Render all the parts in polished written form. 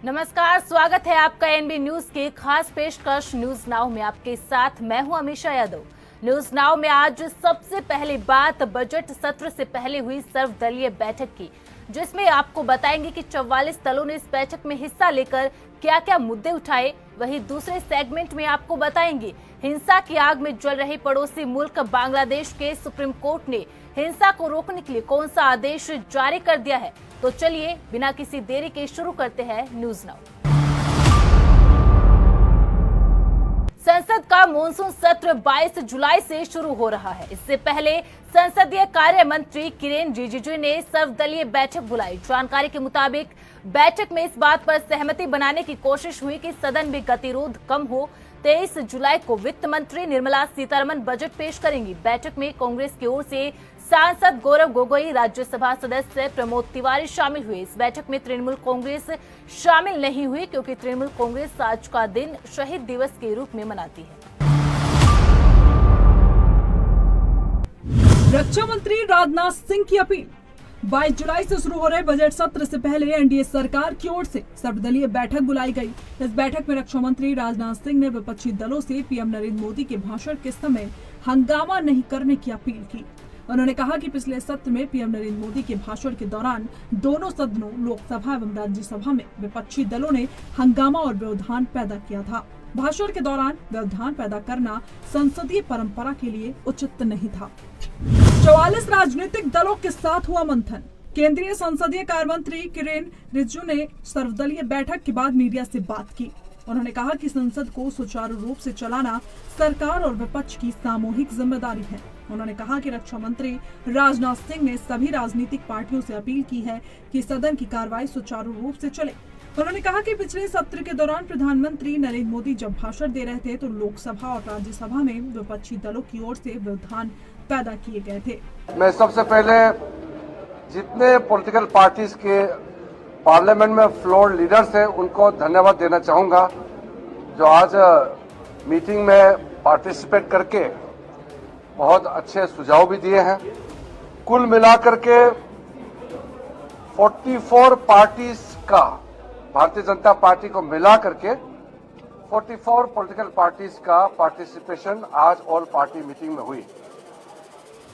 नमस्कार, स्वागत है आपका एनबी न्यूज की खास पेशकश न्यूज नाउ में। आपके साथ मैं हूं अमीषा यादव। न्यूज नाउ में आज सबसे पहली बात बजट सत्र से पहले हुई सर्वदलीय बैठक की, जिसमें आपको बताएंगे कि 44 दलों ने इस बैठक में हिस्सा लेकर क्या क्या मुद्दे उठाए। वहीं दूसरे सेगमेंट में आपको बताएंगे हिंसा की आग में जल रही पड़ोसी मुल्क बांग्लादेश के सुप्रीम कोर्ट ने हिंसा को रोकने के लिए कौन सा आदेश जारी कर दिया है। तो चलिए बिना किसी देरी के शुरू करते हैं न्यूज नाउ। संसद का मॉनसून सत्र 22 जुलाई से शुरू हो रहा है। इससे पहले संसदीय कार्य मंत्री किरेन रिजिजू ने सर्वदलीय बैठक बुलाई। जानकारी के मुताबिक बैठक में इस बात पर सहमति बनाने की कोशिश हुई कि सदन में गतिरोध कम हो। 23 जुलाई को वित्त मंत्री निर्मला सीतारमण बजट पेश करेंगी। बैठक में कांग्रेस की ओर से सांसद गौरव गोगोई, राज्यसभा सदस्य प्रमोद तिवारी शामिल हुए। इस बैठक में तृणमूल कांग्रेस शामिल नहीं हुई, क्योंकि तृणमूल कांग्रेस आज का दिन शहीद दिवस के रूप में मनाती है। रक्षा मंत्री राजनाथ सिंह की अपील। 22 जुलाई से शुरू हो रहे बजट सत्र से पहले एनडीए सरकार की ओर से सर्वदलीय बैठक बुलाई गई। इस बैठक में रक्षा मंत्री राजनाथ सिंह ने विपक्षी दलों से पीएम नरेंद्र मोदी के भाषण के समय हंगामा नहीं करने की अपील की। उन्होंने कहा कि पिछले सत्र में पीएम नरेंद्र मोदी के भाषण के दौरान दोनों सदनों लोकसभा एवं राज्यसभा में विपक्षी दलों ने हंगामा और व्यवधान पैदा किया था। भाषण के दौरान व्यवधान पैदा करना संसदीय परंपरा के लिए उचित नहीं था। 44 राजनीतिक दलों के साथ हुआ मंथन। केंद्रीय संसदीय कार्य मंत्री किरेन रिजिजू ने सर्वदलीय बैठक के बाद मीडिया से बात की। उन्होंने कहा कि संसद को सुचारू रूप से चलाना सरकार और विपक्ष की सामूहिक जिम्मेदारी है। उन्होंने कहा कि रक्षा मंत्री राजनाथ सिंह ने सभी राजनीतिक पार्टियों से अपील की है कि सदन की कार्रवाई सुचारू रूप से चले। उन्होंने कहा कि पिछले सत्र के दौरान प्रधानमंत्री नरेंद्र मोदी जब भाषण दे रहे थे तो लोकसभा और राज्यसभा में विपक्षी दलों की ओर से व्यवधान पैदा किए गए थे। मैं सबसे पहले जितने पॉलिटिकल पार्टीज के पार्लियामेंट में फ्लोर लीडर्स हैं उनको धन्यवाद देना चाहूंगा, जो आज मीटिंग में पार्टिसिपेट करके बहुत अच्छे सुझाव भी दिए हैं। कुल मिलाकर के 44 पार्टीज का, भारतीय जनता पार्टी को मिला करके 44 पॉलिटिकल पार्टीज का पार्टिसिपेशन आज ऑल पार्टी मीटिंग में हुई।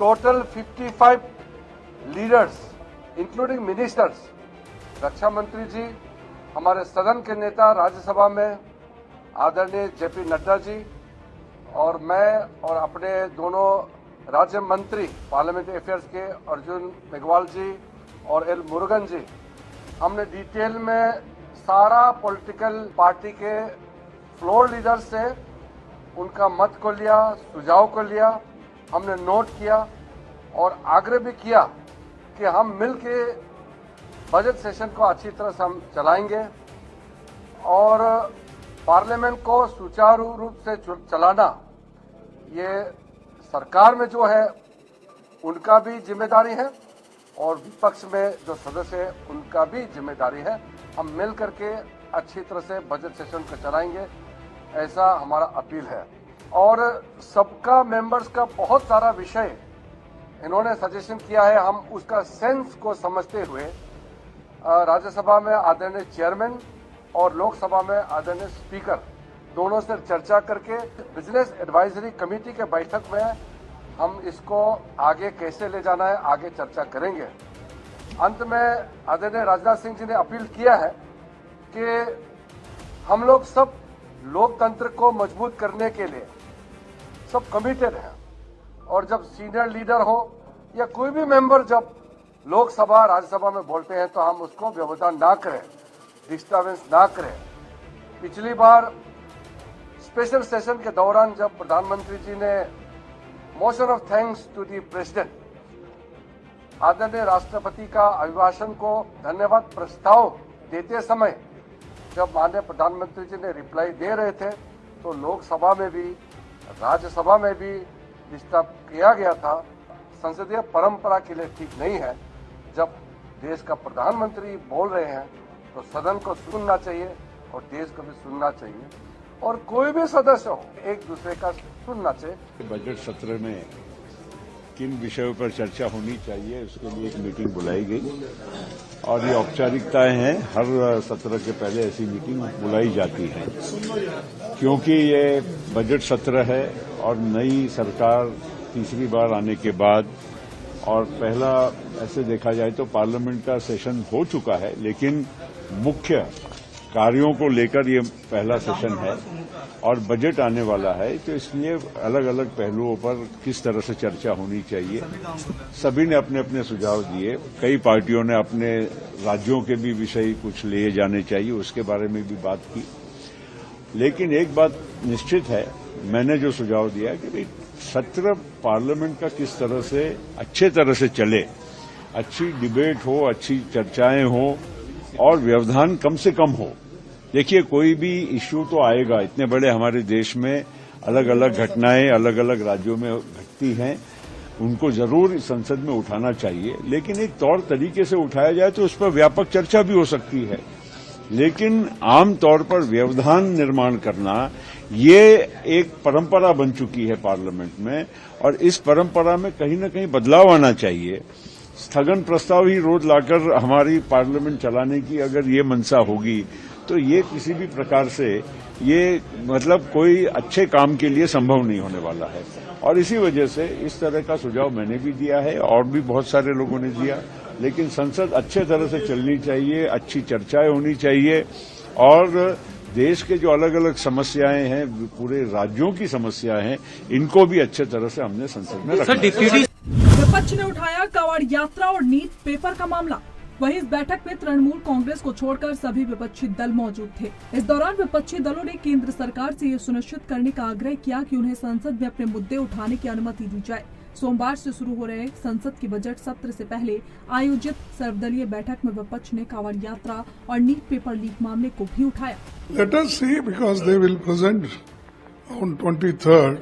टोटल 55 लीडर्स इंक्लूडिंग मिनिस्टर्स, रक्षा मंत्री जी, हमारे सदन के नेता राज्यसभा में आदरणीय जेपी नड्डा जी, और मैं और अपने दोनों राज्य मंत्री पार्लियामेंट्री अफेयर्स के अर्जुन मेघवाल जी और एल मुरुगन जी, हमने डिटेल में सारा पॉलिटिकल पार्टी के फ्लोर लीडर से उनका मत को लिया, सुझाव को लिया, हमने नोट किया और आग्रह भी किया कि हम मिलके बजट सेशन को अच्छी तरह से हम चलाएंगे और पार्लियामेंट को सुचारू रूप से चलाना ये सरकार में जो है उनका भी जिम्मेदारी है और विपक्ष में जो सदस्य है उनका भी जिम्मेदारी है। हम मिल करके अच्छी तरह से बजट सेशन को चलाएंगे, ऐसा हमारा अपील है। और सबका मेंबर्स का बहुत सारा विषय इन्होंने सजेशन किया है, हम उसका सेंस को समझते हुए राज्यसभा में आदरणीय चेयरमैन और लोकसभा में आदरणीय स्पीकर दोनों से चर्चा करके बिजनेस एडवाइजरी कमेटी के बैठक में हम इसको आगे कैसे ले जाना है आगे चर्चा करेंगे। अंत में आदरणीय राजनाथ सिंह जी ने अपील किया है कि हम लोग सब लोकतंत्र को मजबूत करने के लिए सब कमिटेड हैं और जब सीनियर लीडर हो या कोई भी मेंबर जब लोकसभा राज्यसभा में बोलते हैं तो हम उसको व्यवधान ना करें, डिस्टर्बेंस ना करें। पिछली बार स्पेशल सेशन के दौरान जब प्रधानमंत्री जी ने motion of thanks to the president, आदरणीय राष्ट्रपति का अभिभाषण को धन्यवाद प्रस्ताव देते समय जब माननीय प्रधानमंत्री जी ने रिप्लाई दे रहे थे तो लोकसभा में भी राज्यसभा में भी डिस्टर्ब किया गया था। संसदीय परंपरा के लिए ठीक नहीं है। जब देश का प्रधानमंत्री बोल रहे हैं तो सदन को सुनना चाहिए और देश को भी सुनना चाहिए और कोई भी सदस्य हो एक दूसरे का सुनना चाहिए। बजट सत्र में किन विषयों पर चर्चा होनी चाहिए उसके लिए एक मीटिंग बुलाई गई। और ये औपचारिकताएं हैं। हर सत्र के पहले ऐसी मीटिंग बुलाई जाती है क्योंकि ये बजट सत्र है और नई सरकार तीसरी बार आने के बाद और पहला ऐसे देखा जाए तो पार्लियामेंट का सेशन हो चुका है, लेकिन मुख्य कार्यों को लेकर ये पहला सेशन है और बजट आने वाला है, तो इसलिए अलग अलग पहलुओं पर किस तरह से चर्चा होनी चाहिए सभी ने अपने अपने सुझाव दिए। कई पार्टियों ने अपने राज्यों के भी विषय कुछ लिए जाने चाहिए, उसके बारे में भी बात की। लेकिन एक बात निश्चित है, मैंने जो सुझाव दिया कि भाई सत्र पार्लियामेंट का किस तरह से अच्छे तरह से चले, अच्छी डिबेट हो, अच्छी चर्चाएं हो और व्यवधान कम से कम हो। देखिए, कोई भी इश्यू तो आएगा, इतने बड़े हमारे देश में अलग अलग घटनाएं अलग अलग राज्यों में घटती हैं, उनको जरूर संसद में उठाना चाहिए, लेकिन एक तौर तरीके से उठाया जाए तो उस पर व्यापक चर्चा भी हो सकती है। लेकिन आमतौर पर व्यवधान निर्माण करना ये एक परंपरा बन चुकी है पार्लियामेंट में और इस परंपरा में कहीं न कहीं बदलाव आना चाहिए। स्थगन प्रस्ताव ही रोज लाकर हमारी पार्लियामेंट चलाने की अगर ये मंशा होगी तो ये किसी भी प्रकार से ये मतलब कोई अच्छे काम के लिए संभव नहीं होने वाला है। और इसी वजह से इस तरह का सुझाव मैंने भी दिया है और भी बहुत सारे लोगों ने दिया। लेकिन संसद अच्छे तरह से चलनी चाहिए, अच्छी चर्चाएं होनी चाहिए और देश के जो अलग अलग समस्याएं हैं, पूरे राज्यों की समस्याएं हैं, इनको भी अच्छे तरह से हमने संसद में रखा। विपक्ष ने उठाया कांवड़ यात्रा और नीट पेपर का मामला। वहीं इस बैठक में तृणमूल कांग्रेस को छोड़कर सभी विपक्षी दल मौजूद थे। इस दौरान विपक्षी दलों ने केंद्र सरकार से ये सुनिश्चित करने का आग्रह किया कि उन्हें संसद में अपने मुद्दे उठाने की अनुमति दी जाए। सोमवार से शुरू हो रहे संसद के बजट सत्र से पहले आयोजित सर्वदलीय बैठक में विपक्ष ने कांवड़ यात्रा और नीट पेपर लीक मामले को भी उठाया। Let us see, because they will present on 23rd,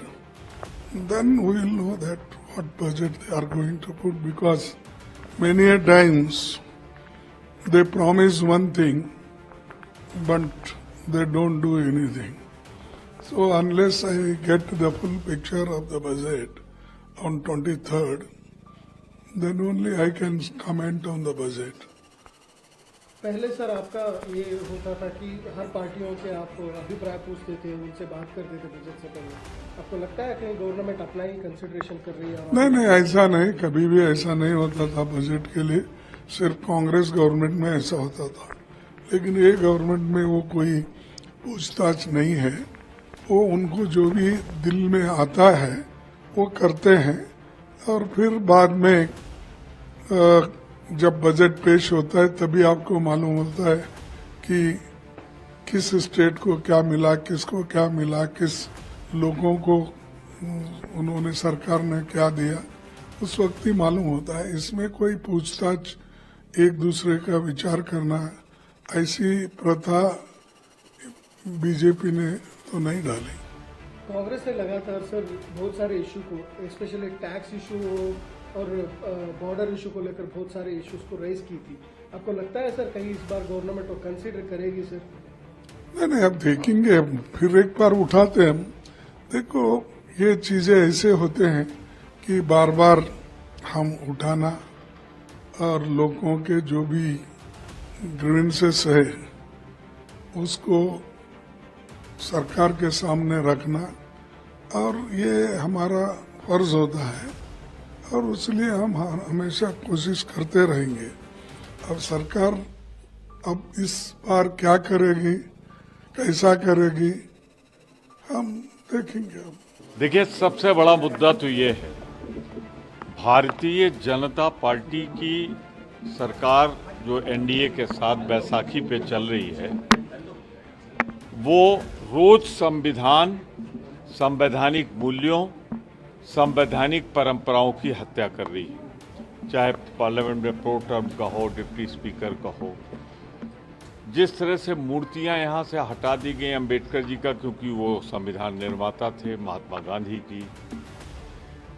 then we will know that what budget they are going to put, because many a times they promise one thing, but they don't do anything. So unless I get the full picture of the budget on 23rd, then only I can comment on the budget. पहले sir आपका ये होता था कि हर पार्टियों के आप अभिप्राय पूछते थे, उनसे बात करते थे बजट से पहले। आपको लगता है कि गवर्नमेंट अपना ही कंसिडरेशन कर रही है? नहीं, ऐसा नहीं, कभी भी ऐसा नहीं होता था बजट के लिए। सिर्फ कांग्रेस गवर्नमेंट में ऐसा होता था, लेकिन ये गवर्नमेंट में वो कोई पूछताछ नहीं है। वो उनको जो भी दिल में आता है वो करते हैं और फिर बाद में जब बजट पेश होता है तभी आपको मालूम होता है कि किस स्टेट को क्या मिला, किसको क्या मिला, किस लोगों को उन्होंने सरकार ने क्या दिया, उस वक्त ही मालूम होता है। इसमें कोई पूछताछ, एक दूसरे का विचार करना, ऐसी प्रथा बीजेपी ने तो नहीं डाली। कांग्रेस ने लगातार सर बहुत सारे इशू को, स्पेशली टैक्स इशू और बॉर्डर इशू को लेकर बहुत सारे इश्यूज को रेज की थी। आपको लगता है सर कहीं इस बार गवर्नमेंट को कंसीडर करेगी सर? नहीं, अब देखेंगे, फिर एक बार उठाते हैं। देखो, ये चीजें ऐसे होते हैं कि बार बार हम उठाना और लोगों के जो भी ग्रीवेंसेस है उसको सरकार के सामने रखना, और ये हमारा फर्ज होता है और इसलिए हम हमेशा कोशिश करते रहेंगे। अब सरकार अब इस बार क्या करेगी, कैसा करेगी, हम देखेंगे। देखिए, सबसे बड़ा मुद्दा तो ये है, भारतीय जनता पार्टी की सरकार जो एनडीए के साथ बैसाखी पे चल रही है, वो रोज संविधान, संवैधानिक मूल्यों, संवैधानिक परंपराओं की हत्या कर रही है। चाहे पार्लियामेंट में प्रो टर्म का हो, डिप्टी स्पीकर का हो। जिस तरह से मूर्तियां यहाँ से हटा दी गई अंबेडकर जी का, क्योंकि वो संविधान निर्माता थे, महात्मा गांधी की।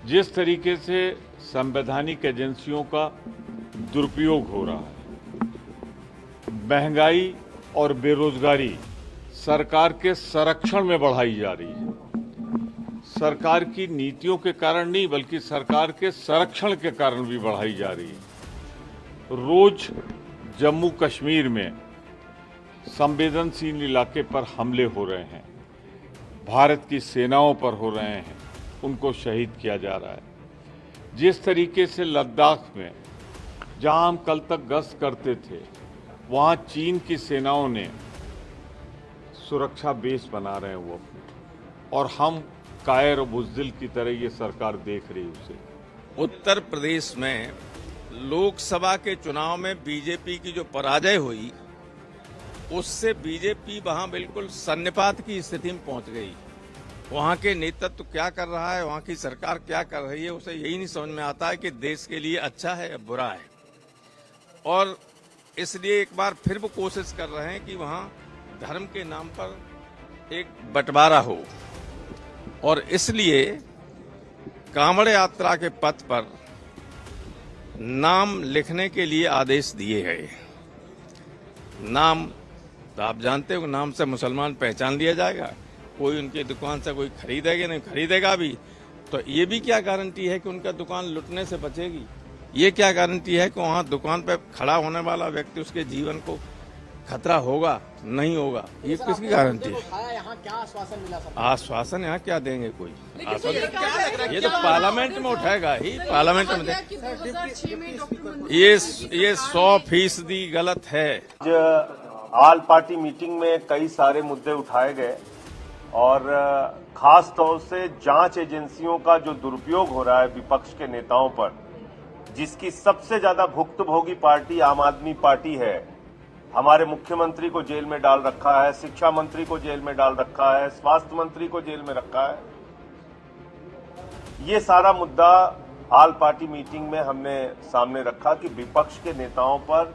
जिस तरीके से संवैधानिक एजेंसियों का दुरुपयोग हो रहा है, महंगाई और बेरोजगारी सरकार के संरक्षण में बढ़ाई जा रही है। सरकार की नीतियों के कारण नहीं, बल्कि सरकार के संरक्षण के कारण भी बढ़ाई जा रही है। रोज जम्मू कश्मीर में संवेदनशील इलाके पर हमले हो रहे हैं, भारत की सेनाओं पर हो रहे हैं, उनको शहीद किया जा रहा है। जिस तरीके से लद्दाख में जहां हम कल तक गश्त करते थे, वहां चीन की सेनाओं ने सुरक्षा बेस बना रहे हैं वो अपने, और हम कायर और बुज़दिल की तरह ये सरकार देख रही है उसे। उत्तर प्रदेश में लोकसभा के चुनाव में बीजेपी की जो पराजय हुई, उससे बीजेपी वहां बिल्कुल सन्निपात की स्थिति में पहुंच गई। वहां के नेतृत्व क्या कर रहा है, वहां की सरकार क्या कर रही है, उसे यही नहीं समझ में आता है कि देश के लिए अच्छा है या बुरा है। और इसलिए एक बार फिर वो कोशिश कर रहे हैं कि वहां धर्म के नाम पर एक बंटवारा हो, और इसलिए कांवड़ यात्रा के पथ पर नाम लिखने के लिए आदेश दिए गए। नाम तो आप जानते हो, नाम से मुसलमान पहचान लिया जाएगा, कोई उनकी दुकान से कोई खरीदेगा नहीं खरीदेगा भी, तो ये भी क्या गारंटी है कि उनका दुकान लुटने से बचेगी? ये क्या गारंटी है कि वहां दुकान पे खड़ा होने वाला व्यक्ति, उसके जीवन को खतरा होगा नहीं होगा? ये किसकी गारंटी है? यहाँ क्या आश्वासन मिला? आश्वासन यहाँ क्या देंगे? कोई आश्वासन ये तो पार्लियामेंट में उठाएगा ही, पार्लियामेंट में। ये 100% गलत है। ऑल पार्टी मीटिंग में कई सारे मुद्दे उठाए गए, और खास तौर से जांच एजेंसियों का जो दुरुपयोग हो रहा है विपक्ष के नेताओं पर, जिसकी सबसे ज्यादा भुक्तभोगी पार्टी आम आदमी पार्टी है। हमारे मुख्यमंत्री को जेल में डाल रखा है, शिक्षा मंत्री को जेल में डाल रखा है, स्वास्थ्य मंत्री को जेल में रखा है। ये सारा मुद्दा ऑल पार्टी मीटिंग में हमने सामने रखा कि विपक्ष के नेताओं पर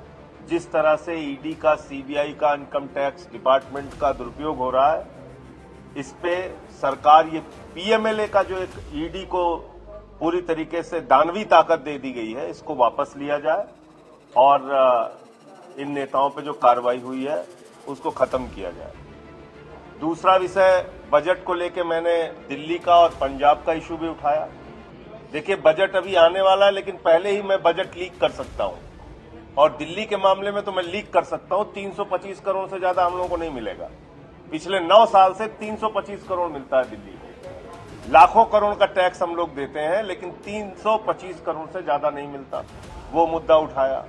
जिस तरह से ईडी का, सीबीआई का, इनकम टैक्स डिपार्टमेंट का दुरुपयोग हो रहा है, इस पे सरकार, ये पीएमएलए का जो एक ईडी को पूरी तरीके से दानवी ताकत दे दी गई है, इसको वापस लिया जाए और इन नेताओं पे जो कार्रवाई हुई है उसको खत्म किया जाए। दूसरा विषय, बजट को लेके मैंने दिल्ली का और पंजाब का इशू भी उठाया। देखिए, बजट अभी आने वाला है, लेकिन पहले ही मैं बजट लीक कर सकता हूं, और दिल्ली के मामले में तो मैं लीक कर सकता हूं। 325 करोड़ से ज्यादा हम लोगों को नहीं मिलेगा। पिछले 9 साल से 325 करोड़ मिलता है दिल्ली को। लाखों करोड़ का टैक्स हम लोग देते हैं, लेकिन 325 करोड़ से ज्यादा नहीं मिलता। वो मुद्दा उठाया।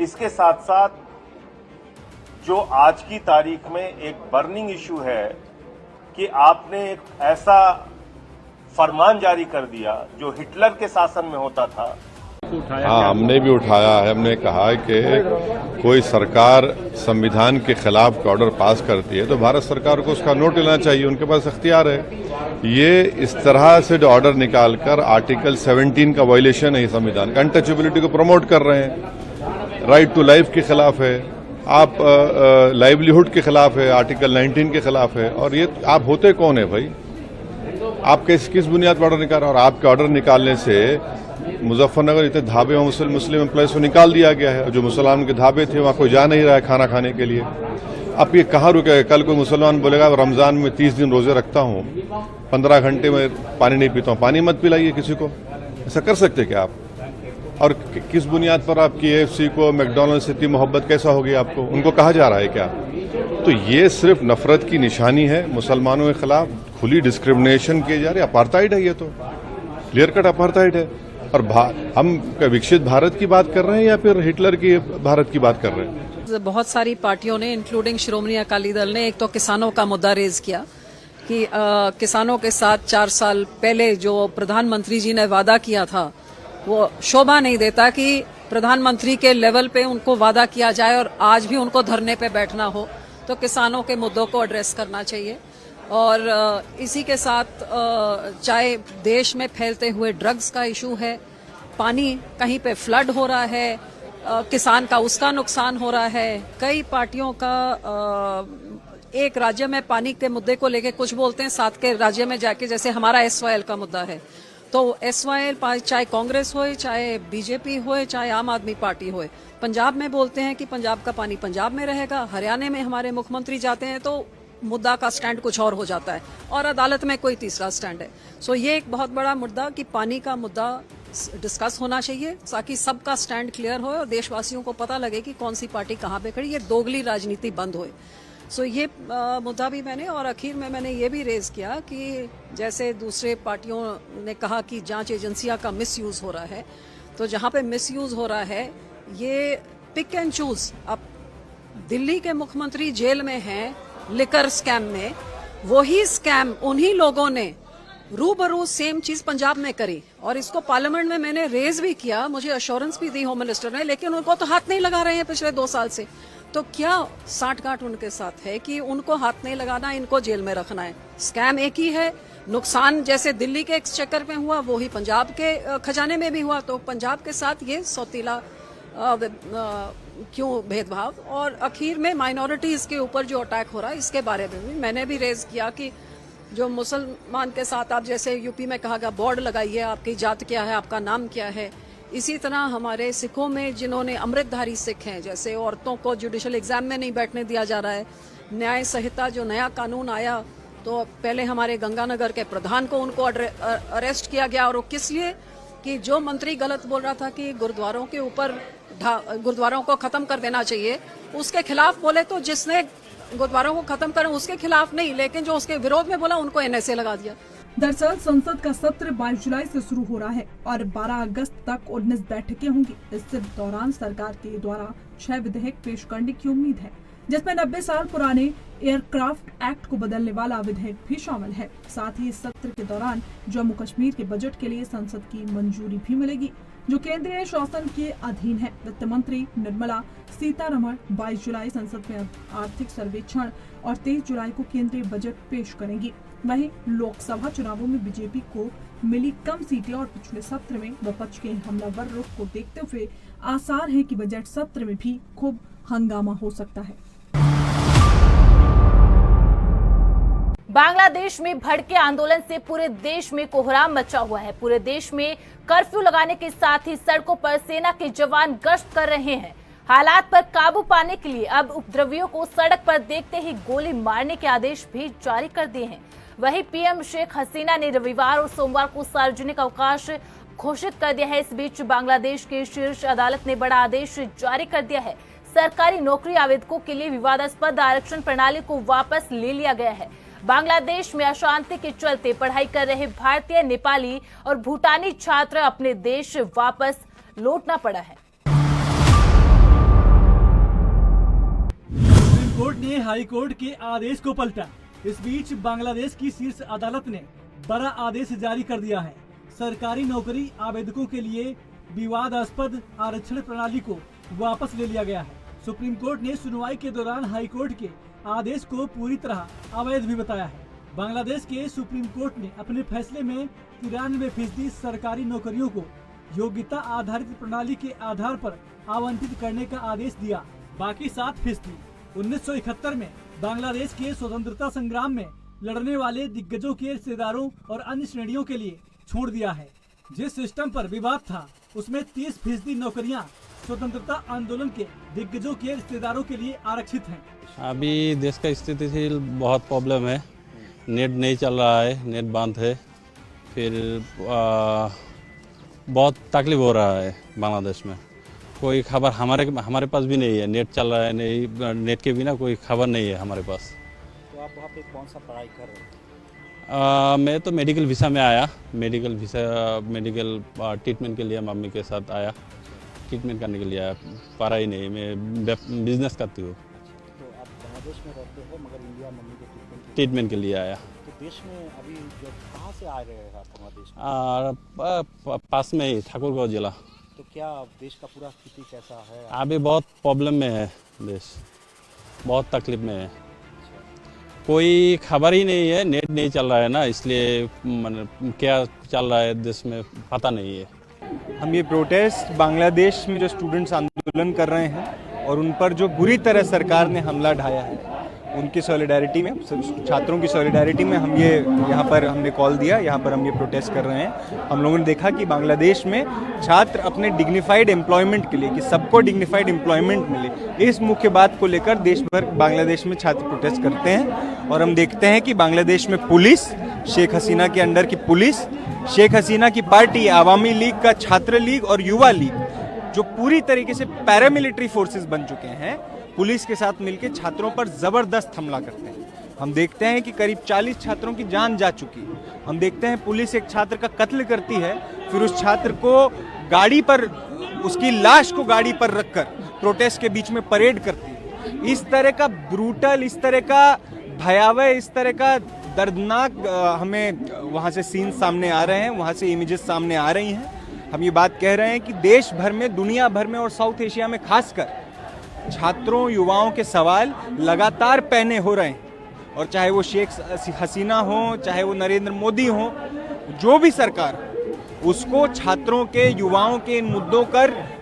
इसके साथ साथ जो आज की तारीख में एक बर्निंग इशू है कि आपने एक ऐसा फरमान जारी कर दिया जो हिटलर के शासन में होता था। हाँ, हमने भी उठाया है। हमने कहा कि कोई सरकार संविधान के खिलाफ ऑर्डर पास करती है तो भारत सरकार को उसका नोट लेना चाहिए, उनके पास अख्तियार है। ये इस तरह से जो ऑर्डर निकालकर आर्टिकल 17 का वायलेशन है संविधान का, अनटचेबिलिटी को प्रमोट कर रहे हैं, राइट टू लाइफ के खिलाफ है, आप लाइवलीहुड के खिलाफ है, आर्टिकल 19 के खिलाफ है। और ये आप होते कौन है भाई? आप किस बुनियाद पर ऑर्डर निकाल रहे हैं? और आपके ऑर्डर निकालने से मुजफ्फरनगर इतने ढाबे और मुस्लिम एम्प्लॉयज को निकाल दिया गया है। जो मुसलमान के ढाबे थे वहां कोई जा नहीं रहा है खाना खाने के लिए। अब ये कहाँ रुकेगा? कल कोई मुसलमान बोलेगा रमजान में 30 दिन रोजे रखता हूँ, 15 घंटे में पानी नहीं पीता हूँ, पानी मत पिलाइए किसी को। ऐसा कर सकते क्या आप? और किस बुनियाद पर आपकी AFC को, मैकडॉनल्ड से इतनी मोहब्बत कैसा होगी आपको? उनको कहा जा रहा है क्या? तो ये सिर्फ नफरत की निशानी है। मुसलमानों के खिलाफ खुली डिस्क्रिमिनेशन किए जा रही है। अपार्थाइड है, ये तो क्लियर कट अपार्थाइड है। और हम विकसित भारत की बात कर रहे हैं या फिर हिटलर की भारत की बात कर रहे हैं? बहुत सारी पार्टियों ने, इंक्लूडिंग श्रोमणी अकाली दल ने, एक तो किसानों का मुद्दा रेज किया कि किसानों के साथ 4 साल पहले जो प्रधानमंत्री जी ने वादा किया था, वो शोभा नहीं देता कि प्रधानमंत्री के लेवल पे उनको वादा किया जाए और आज भी उनको धरने पे बैठना हो। तो किसानों के मुद्दों को एड्रेस करना चाहिए। और इसी के साथ चाहे देश में फैलते हुए ड्रग्स का इशू है, पानी कहीं पे फ्लड हो रहा है, किसान का उसका नुकसान हो रहा है। कई पार्टियों का एक राज्य में पानी के मुद्दे को लेके कुछ बोलते हैं, साथ के राज्य में जाके, जैसे हमारा SYL का मुद्दा है, तो SYL चाहे कांग्रेस हो, चाहे बीजेपी हो, चाहे आम आदमी पार्टी हो, पंजाब में बोलते हैं कि पंजाब का पानी पंजाब में रहेगा। हरियाणा में हमारे मुख्यमंत्री जाते हैं तो मुद्दा का स्टैंड कुछ और हो जाता है, और अदालत में कोई तीसरा स्टैंड है। सो ये एक बहुत बड़ा मुद्दा कि पानी का मुद्दा डिस्कस होना चाहिए ताकि सबका स्टैंड क्लियर हो और देशवासियों को पता लगे कि कौन सी पार्टी कहाँ पे खड़ी, ये दोगली राजनीति बंद होए। सो ये मुद्दा भी मैंने, और आखिर में मैंने ये भी रेज किया कि जैसे दूसरे पार्टियों ने कहा कि जांच एजेंसियां का मिसयूज हो रहा है, तो जहां पे मिसयूज हो रहा है ये पिक एंड चूज। अब दिल्ली के मुख्यमंत्री जेल में हैं लिकर स्कैम में, वही स्कैम उन्हीं लोगों ने रूबरू सेम चीज पंजाब में करी, और इसको पार्लियामेंट में मैंने रेज भी किया, मुझे अश्योरेंस भी दी होम मिनिस्टर ने, लेकिन उनको तो हाथ नहीं लगा रहे हैं पिछले 2 साल से। तो क्या साठगांठ उनके साथ है कि उनको हाथ नहीं लगाना, इनको जेल में रखना है? स्कैम एक ही है, नुकसान जैसे दिल्ली के एक्सचेकर में हुआ वो ही पंजाब के खजाने में भी हुआ, तो पंजाब के साथ ये सौतीला क्यों भेदभाव? और आखिर में माइनॉरिटीज के ऊपर जो अटैक हो रहा है इसके बारे में भी मैंने भी रेज किया कि जो मुसलमान के साथ आप जैसे यूपी में कहा गया बोर्ड लगाइए, आपकी जात क्या है, आपका नाम क्या है, इसी तरह हमारे सिखों में जिन्होंने अमृतधारी सिख हैं, जैसे औरतों को जुडिशल एग्जाम में नहीं बैठने दिया जा रहा है। न्याय संहिता जो नया कानून आया, तो पहले हमारे गंगानगर के प्रधान को उनको अरेस्ट किया गया, और वो किस लिए कि जो मंत्री गलत बोल रहा था कि गुरुद्वारों के ऊपर गुरुद्वारों को खत्म कर देना चाहिए, उसके खिलाफ बोले, तो जिसने गुरुद्वारों को खत्म करें उसके खिलाफ नहीं, लेकिन जो उसके विरोध में बोला उनको एनएसए लगा दिया। दरअसल संसद का सत्र 22 जुलाई से शुरू हो रहा है और 12 अगस्त तक 19 बैठकें होंगी। इस दौरान सरकार के द्वारा 6 विधेयक पेश करने की उम्मीद है, जिसमें 90 साल पुराने एयरक्राफ्ट एक्ट को बदलने वाला विधेयक भी शामिल है। साथ ही इस सत्र के दौरान जम्मू कश्मीर के बजट के लिए संसद की मंजूरी भी मिलेगी, जो केंद्रीय शासन के अधीन है। वित्त मंत्री निर्मला सीतारमण 22 जुलाई संसद में आर्थिक सर्वेक्षण और 23 जुलाई को केंद्रीय बजट पेश करेंगी। वहीं लोकसभा चुनावों में बीजेपी को मिली कम सीटें और पिछले सत्र में विपक्ष के हमलावर रुख को देखते हुए आसार है कि बजट सत्र में भी खूब हंगामा हो सकता है। बांग्लादेश में भड़के आंदोलन से पूरे देश में कोहराम मचा हुआ है। पूरे देश में कर्फ्यू लगाने के साथ ही सड़कों पर सेना के जवान गश्त कर रहे हैं। हालात पर काबू पाने के लिए अब उपद्रवियों को सड़क पर देखते ही गोली मारने के आदेश भी जारी कर दिए हैं। वहीं पीएम शेख हसीना ने रविवार और सोमवार को सार्वजनिक अवकाश घोषित कर दिया है। इस बीच बांग्लादेश की शीर्ष अदालत ने बड़ा आदेश जारी कर दिया है। सरकारी नौकरी आवेदकों के लिए विवादास्पद आरक्षण प्रणाली को वापस ले लिया गया है। बांग्लादेश में अशांति के चलते पढ़ाई कर रहे भारतीय, नेपाली और भूटानी छात्र अपने देश वापस लौटना पड़ा है। सुप्रीम कोर्ट ने हाई कोर्ट के आदेश को पलटा। इस बीच बांग्लादेश की शीर्ष अदालत ने बड़ा आदेश जारी कर दिया है। सरकारी नौकरी आवेदकों के लिए विवादास्पद आरक्षण प्रणाली को वापस ले लिया गया है। सुप्रीम कोर्ट ने सुनवाई के दौरान हाई कोर्ट के आदेश को पूरी तरह अवैध भी बताया है। बांग्लादेश के सुप्रीम कोर्ट ने अपने फैसले में 93% सरकारी नौकरियों को योग्यता आधारित प्रणाली के आधार पर आवंटित करने का आदेश दिया। बाकी 7% 1971 में बांग्लादेश के स्वतंत्रता संग्राम में लड़ने वाले दिग्गजों के रिश्तेदारों और अन्य श्रेणियों के लिए छोड़ दिया है। जिस सिस्टम पर विवाद था उसमें 30% नौकरियां स्वतंत्रता आंदोलन के दिग्गजों के रिश्तेदारों के लिए आरक्षित हैं। अभी देश का स्थिति से बहुत प्रॉब्लम है। नेट नहीं चल रहा है, नेट बंद है, फिर बहुत तकलीफ हो रहा है बांग्लादेश में। कोई खबर हमारे पास भी नहीं है, नेट चल रहा है नहीं, नेट के बिना कोई खबर नहीं है हमारे पास। तो आप वहाँ पे कौन सा पढ़ाई कर रहे हैं? मैं तो मेडिकल वीज़ा में आया, मेडिकल ट्रीटमेंट के लिए मम्मी के साथ आया, ट्रीटमेंट करने के लिए आया, पढ़ाई नहीं, मैं बिजनेस करती हूँ। तो आप बांग्लादेश में रहते हो मगर इंडिया मम्मी के ट्रीटमेंट के लिए आया। तो देश में अभी जो कहाँ से आ रहे हैं आप बांग्लादेश में? पास में ही ठाकुरगांव जिला। तो क्या देश का पूरा स्थिति कैसा है? अभी बहुत प्रॉब्लम में है देश, बहुत तकलीफ में है। कोई खबर ही नहीं है, नेट नहीं चल रहा है ना, इसलिए क्या चल रहा है देश में पता नहीं है। हम ये प्रोटेस्ट बांग्लादेश में जो स्टूडेंट्स आंदोलन कर रहे हैं और उन पर जो बुरी तरह सरकार ने हमला ढाया है, उनकी सॉलिडारिटी में, छात्रों की सॉलिडारिटी में हम ये यहाँ पर हमने कॉल दिया, यहाँ पर हम ये प्रोटेस्ट कर रहे हैं। हम लोगों ने देखा कि बांग्लादेश में छात्र अपने डिग्निफाइड एम्प्लॉयमेंट के लिए, कि सबको डिग्निफाइड एम्प्लॉयमेंट मिले, इस मुख्य बात को लेकर देश भर बांग्लादेश में छात्र प्रोटेस्ट करते हैं। और हम देखते हैं कि बांग्लादेश में पुलिस, शेख हसीना के अंडर की पुलिस, शेख हसीना की पार्टी आवामी लीग का छात्र लीग और युवा लीग, जो पूरी तरीके से पैरामिलिट्री फोर्सेस बन चुके हैं, पुलिस के साथ मिलकर छात्रों पर जबरदस्त हमला करते हैं। हम देखते हैं कि करीब 40 छात्रों की जान जा चुकी है। हम देखते हैं पुलिस एक छात्र का कत्ल करती है, फिर उस छात्र को गाड़ी पर, उसकी लाश को गाड़ी पर रखकर प्रोटेस्ट के बीच में परेड करती है। इस तरह का ब्रूटल, इस तरह का भयावह, इस तरह का दर्दनाक हमें वहाँ से सीन सामने आ रहे हैं, वहाँ से इमेजेस सामने आ रही हैं। हम ये बात कह रहे हैं कि देश भर में, दुनिया भर में और साउथ एशिया में खासकर छात्रों, युवाओं के सवाल लगातार पैने हो रहे हैं। और चाहे वो शेख हसीना हो, चाहे वो नरेंद्र मोदी हो, जो भी सरकार, उसको छात्रों के, युवाओं के इन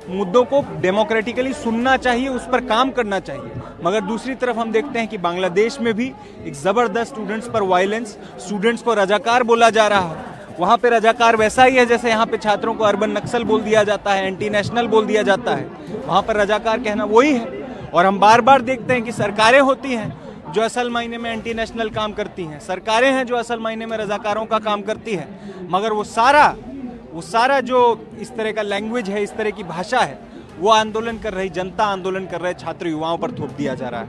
मुद्दों को डेमोक्रेटिकली सुनना चाहिए, उस पर काम करना चाहिए। मगर दूसरी तरफ हम देखते हैं कि बांग्लादेश में भी एक जबरदस्त स्टूडेंट्स पर वायलेंस, स्टूडेंट्स को रजाकार बोला जा रहा है। वहाँ पे रजाकार वैसा ही है जैसे यहाँ पे छात्रों को अर्बन नक्सल बोल दिया जाता है, एंटी नेशनल बोल दिया जाता है। वहाँ पर रजाकार कहना वही है। और हम बार बार देखते हैं कि सरकारें होती हैं जो असल मायने में एंटी नेशनल काम करती हैं, सरकारें हैं जो असल मायने में रजाकारों का काम करती हैं। मगर वो सारा जो इस तरह का लैंग्वेज है, इस तरह की भाषा है, वो आंदोलन कर रही जनता, आंदोलन कर रहे छात्र युवाओं पर थोप दिया जा रहा है।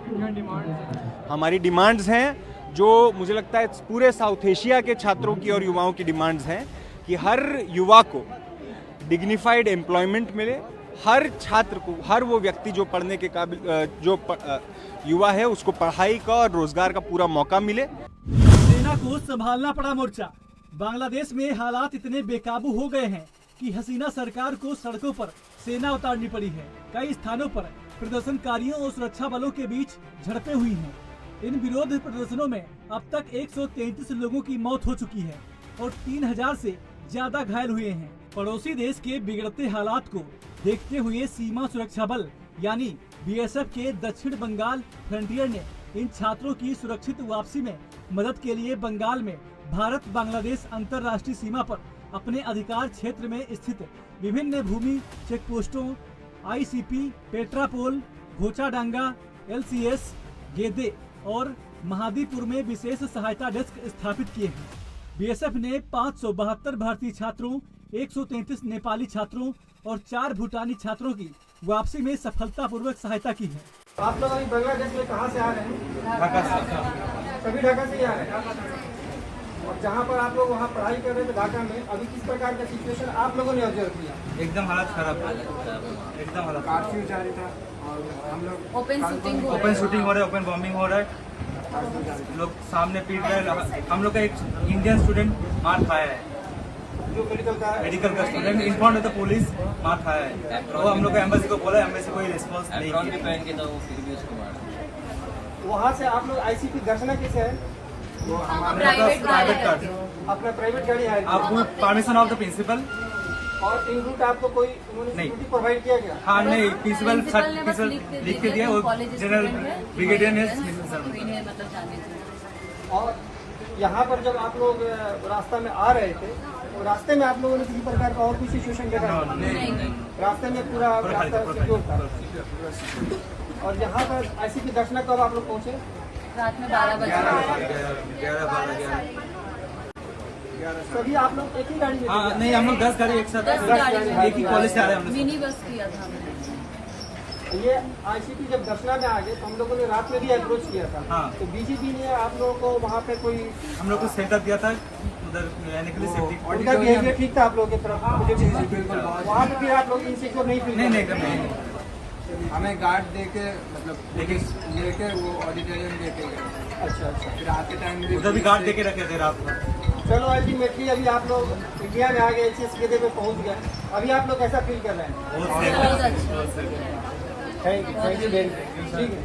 हमारी डिमांड्स हैं, जो मुझे लगता है पूरे साउथ एशिया के छात्रों की और युवाओं की डिमांड्स हैं कि हर युवा को डिग्निफाइड एम्प्लॉयमेंट मिले, हर छात्र को, हर वो व्यक्ति जो पढ़ने के काबिल युवा है, उसको पढ़ाई का और रोजगार का पूरा मौका मिले। सेना को संभालना पड़ा मोर्चा। बांग्लादेश में हालात इतने बेकाबू हो गए हैं कि हसीना सरकार को सड़कों पर सेना उतारनी पड़ी है। कई स्थानों पर प्रदर्शनकारियों और सुरक्षा बलों के बीच झड़पें हुई हैं। इन विरोध प्रदर्शनों में अब तक 133 लोगों की मौत हो चुकी है और 3000 से ज्यादा घायल हुए हैं। पड़ोसी देश के बिगड़ते हालात को देखते हुए सीमा सुरक्षा बल यानी बीएसएफ के दक्षिण बंगाल फ्रंटियर ने इन छात्रों की सुरक्षित वापसी में मदद के लिए बंगाल में भारत बांग्लादेश अंतर्राष्ट्रीय सीमा पर अपने अधिकार क्षेत्र में स्थित विभिन्न भूमि चेक पोस्टों, आईसीपी, पेट्रापोल, घोचाडांगा, एलसीएस, गेदे और महादीपुर में विशेष सहायता डेस्क स्थापित किए हैं। बीएसएफ ने 572 भारतीय छात्रों, 133 नेपाली छात्रों और 4 भूटानी छात्रों की वापसी में सफलतापूर्वक सहायता की है। आप लोग अभी बांग्लादेश में कहाँ से आ रहे हैं? ढाका से। सभी ढाका से ही आ रहे हैं। और जहाँ पर आप लोग वहाँ पढ़ाई कर रहे थे ढाका में, अभी किस प्रकार का सिचुएशन आप लोगों ने ऑब्जर्व किया? एकदम हालत खराब है, एकदम हालत। कर्फ्यू जारी था और हम लोग ओपन शूटिंग हो रहा है, ओपन बॉम्बिंग हो रहा है, लोग सामने पीट रहे हैं। हम लोग का एक इंडियन स्टूडेंट मार खाया है, जो मेडिकल का स्टूडेंट इन्फॉर्म द पुलिस मार खाया है। वो हम लोग का एम्बेसी को बोला, एम्बेसी कोई रिस्पॉन्स नहीं किया। वहाँ से आप लोग आईसीपी दर्शना कैसे है? प्राइवेट कार, अपना प्राइवेट गाड़ी है, आपको परमिशन ऑफ द प्रिंसिपल। और इन रूट आपको कोई सिक्योरिटी प्रोवाइड किया गया? हाँ नहीं, प्रिंसिपल लिख के दिया, वो जनरल ब्रिगेडियर ने। और यहाँ पर जब आप लोग रास्ता में आ रहे थे, तो रास्ते में आप लोगों ने किसी प्रकार का और कुछ सिचुएशन देखा? नहीं, रास्ते में पूरा रास्ता सिक्योर था। और यहाँ पर आईसीपी दर्शना कब आप लोग पहुँचे? रात में 12 बजे। सभी आप लोग एक ही गाड़ी में? हाँ नहीं, हम लोग 10 गाड़ी एक साथ, एक ही कॉलेज से आ रहे हैं हम लोग। मिनी बस किया था हमने। ये आईसीपी जब दर्शना में आ गए तो हम लोगों ने रात में भी अप्रोच किया था। हाँ। तो बीजेपी ने आप लोगों को वहाँ पे कोई, हम लोग को सेटअप दिया था उधर रहने के लिए, सेफ्टी। उनका बिहेवियर ठीक था आप लोगों की तरफ? वहाँ पे भी आप लोग इनसिक्योर नहीं फील? नहीं, हमें गार्ड देके, मतलब लेके वो ऑडिटोरियम देके गए। अच्छा। फिर आते टाइम भी उधर भी गार्ड देके रखे थे रात को। चलो अल्टीमेटली अभी आप लोग इंडिया में आ गए, एचएस गेदे पे पहुंच गए। अभी आप लोग कैसा फील कर रहे हैं? Thank you very much. ठीक है।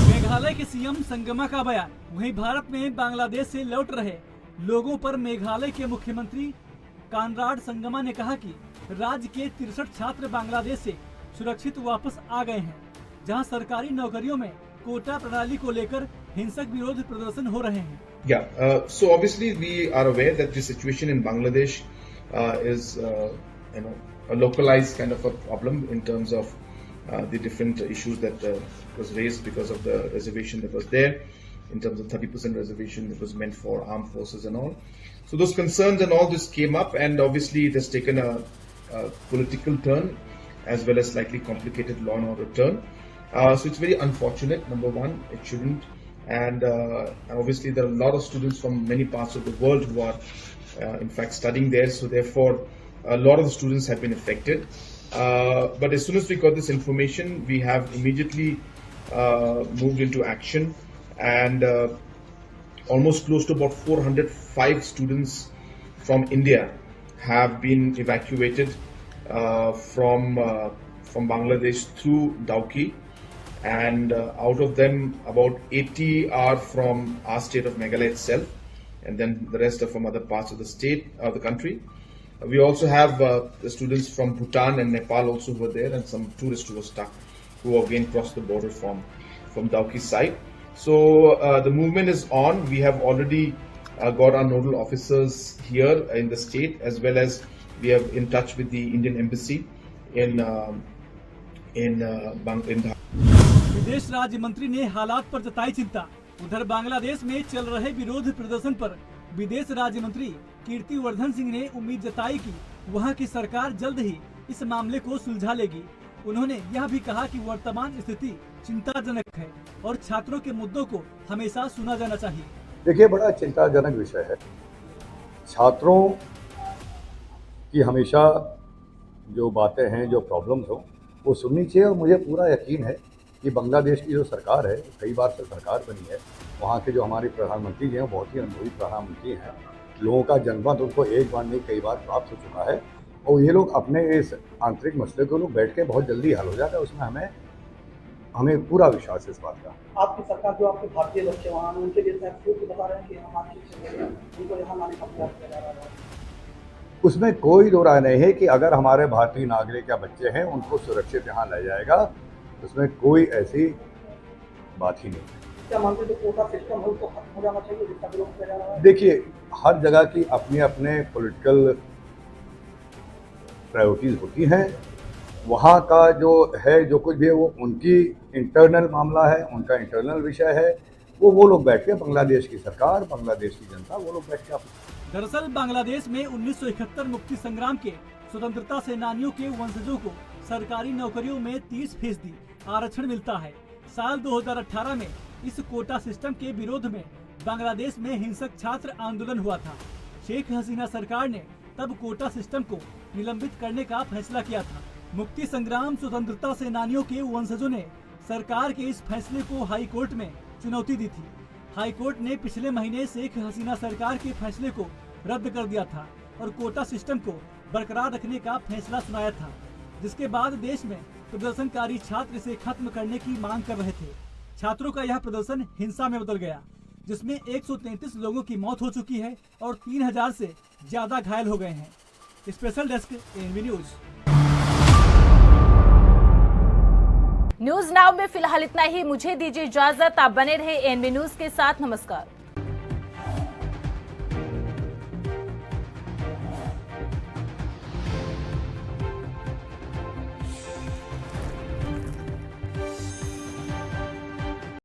मेघालय के सीएम संगमा का बयान। वहीं भारत में बांग्लादेश से लौट रहे लोगों पर मेघालय के मुख्यमंत्री कानराड संगमा ने कहा कि राज्य के 63 छात्र बांग्लादेश से सुरक्षित वापस आ गए हैं, जहां सरकारी नौकरियों में कोटा प्रणाली को लेकर हिंसक विरोध प्रदर्शन हो रहे हैं। Yeah, so obviously we are aware that the situation in Bangladesh is, a localized kind of a problem in terms of the different issues that was raised because of the reservation that was there, in terms of 30% reservation that was meant for armed forces and all. So those concerns and all this came up, and obviously it has taken a political turn as well as slightly complicated law and order turn. So it's very unfortunate, number one, it shouldn't. And obviously there are a lot of students from many parts of the world who are in fact studying there, so therefore a lot of the students have been affected. But as soon as we got this information, we have immediately moved into action, and almost close to about 405 students from India have been evacuated from Bangladesh through Dauki. And out of them, about 80 are from our state of Meghalaya itself, and then the rest are from other parts of the state, of the country. We also have the students from Bhutan and Nepal also were there, and some tourists who were stuck, who again crossed the border from Dauki side. So the movement is on. We have already got our nodal officers here in the state, as well as we are in touch with the Indian embassy in Dhaka. विदेश राज्य मंत्री ने हालात पर जताई चिंता। उधर बांग्लादेश में चल रहे विरोध प्रदर्शन पर विदेश राज्य मंत्री कीर्ति वर्धन सिंह ने उम्मीद जताई कि वहां की सरकार जल्द ही इस मामले को सुलझा लेगी। उन्होंने यह भी कहा कि वर्तमान स्थिति चिंताजनक है और छात्रों के मुद्दों को हमेशा सुना जाना चाहिए। देखिए, बड़ा चिंताजनक विषय है। छात्रों की हमेशा जो बातें हैं, जो प्रॉब्लम्स हो, वो सुननी चाहिए। और मुझे पूरा यकीन है कि बांग्लादेश की जो सरकार है, कई बार से सरकार बनी है, वहाँ के जो हमारे प्रधानमंत्री जी हैं, बहुत ही अनुभवी प्रधानमंत्री हैं। लोगों का जनमत उनको एक बार नहीं कई बार प्राप्त हो चुका है, और ये लोग अपने इस आंतरिक मसले को लोग बैठ के बहुत जल्दी हल हो जाता है। उसमें हमें पूरा विश्वास है इस बात का। आपकी सरकार जो आपके भारतीय बच्चे वहाँ उनके लिए बता रहे हैं कि हम आपकी उनको यहाँ लाने का प्रयास किया जा रहा है। उसमें कोई दो राय नहीं है कि अगर हमारे भारतीय नागरिक या बच्चे हैं, उनको सुरक्षित यहाँ लाया जाएगा। उसमें कोई ऐसी बात ही नहीं है। क्या मानते हैं कोटा सिस्टम है उसको खत्म हो जाना चाहिए जिसका विरोध किया जा रहा है? देखिए, हर जगह की अपने अपने पॉलिटिकल प्रायोरिटीज होती हैं। वहाँ का जो है, जो कुछ भी है, वो उनकी इंटरनल मामला है, उनका इंटरनल विषय है। वो लोग बैठ के, बांग्लादेश की सरकार, बांग्लादेश की जनता, वो लोग बैठ के। दरअसल बांग्लादेश में 1971 मुक्ति संग्राम के स्वतंत्रता सेनानियों के वंशजों को सरकारी नौकरियों में 30% आरक्षण मिलता है। साल 2018 में इस कोटा सिस्टम के विरोध में बांग्लादेश में हिंसक छात्र आंदोलन हुआ था। शेख हसीना सरकार ने तब कोटा सिस्टम को निलंबित करने का फैसला किया था। मुक्ति संग्राम स्वतंत्रता सेनानियों के वंशजों ने सरकार के इस फैसले को हाई कोर्ट में चुनौती दी थी। हाई कोर्ट ने पिछले महीने शेख हसीना सरकार के फैसले को रद्द कर दिया था और कोटा सिस्टम को बरकरार रखने का फैसला सुनाया था, जिसके बाद देश में प्रदर्शनकारी छात्र इसे खत्म करने की मांग कर रहे थे। छात्रों का यह प्रदर्शन हिंसा में बदल गया, जिसमें 133 लोगों की मौत हो चुकी है और 3000 से ज्यादा घायल हो गए हैं। Special desk ANB news. News now में फिलहाल इतना ही। मुझे दीजिए इजाजत। आप बने रहे एएनबी न्यूज के साथ। नमस्कार।